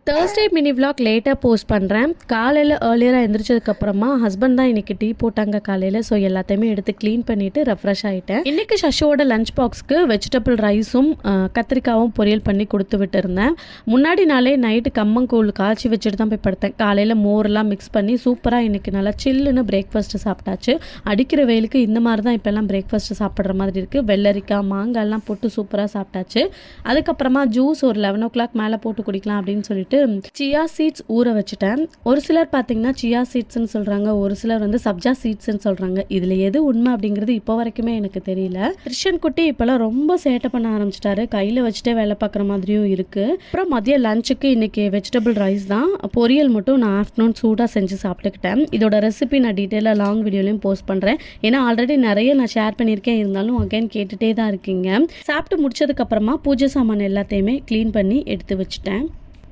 Thursday mini vlog லேட்டாக post பண்ணுறேன். காலையில் ஏர்லியராக எழுந்திரிச்சதுக்கப்புறமா ஹஸ்பண்ட் தான் இன்றைக்கி டீ போட்டாங்க காலையில். ஸோ எல்லாத்தையுமே எடுத்து க்ளீன் பண்ணிவிட்டு ரெஃப்ரெஷ் ஆகிட்டேன். இன்றைக்கி சஷோட லஞ்ச் பாக்ஸ்க்கு வெஜிடபிள் ரைஸும் கத்திரிக்காவும் பொரியல் பண்ணி கொடுத்து விட்டுருந்தேன். முன்னாடி நாளே நைட்டு கம்மங்கூழ் காய்ச்சி வச்சுட்டு தான் போய் படுத்தேன். காலையில் மோரெல்லாம் மிக்ஸ் பண்ணி சூப்பராக இன்றைக்கி நல்லா சில்லுன்னு பிரேக்ஃபாஸ்ட்டு சாப்பிட்டாச்சு. அடிக்கிற வெயிலுக்கு இந்த மாதிரி தான் இப்போல்லாம் பிரேக்ஃபாஸ்ட்டு சாப்பிட்ற மாதிரி இருக்குது. வெள்ளரிக்காய் மாங்காய்லாம் போட்டு சூப்பராக சாப்பிட்டாச்சு. அதுக்கப்புறமா ஜூஸ் ஒரு 11 o'clock மேலே போட்டு குடிக்கலாம் அப்படின்னு சொல்லிட்டு சியா சீட்ஸ் ஊற வச்சுட்டேன். ஒரு சிலர் பார்த்தீங்கன்னா சியா சீட்ஸ்ன்னு சொல்கிறாங்க, ஒரு சிலர் வந்து சப்ஜா சீட்ஸ்ன்னு சொல்கிறாங்க. இதில் எது உண்மை அப்படிங்கிறது இப்போ வரைக்குமே எனக்கு தெரியல. கிருஷ்ணன் குட்டி இப்போலாம் ரொம்ப சேட்டை பண்ண ஆரம்பிச்சிட்டாரு. கையில் வச்சுட்டே வேலை பார்க்குற மாதிரியும் இருக்குது. அப்புறம் மதியம் லஞ்சுக்கு இன்றைக்கி வெஜிடபிள் ரைஸ் தான். பொரியல் மட்டும் நான் ஆஃப்டர்நூன் சூடாக செஞ்சு சாப்பிட்டுக்கிட்டேன். இதோட ரெசிபி நான் டீட்டெயிலாக லாங் வீடியோலையும் போஸ்ட் பண்ணுறேன். ஏன்னா ஆல்ரெடி நிறைய நான் ஷேர் பண்ணியிருக்கேன். இருந்தாலும் அகைன் கேட்டுகிட்டே தான் இருக்கீங்க. சாப்பிட்டு முடிச்சதுக்கப்புறமா பூஜை சாமான் எல்லாத்தையுமே க்ளீன் பண்ணி எடுத்து வச்சுட்டேன்.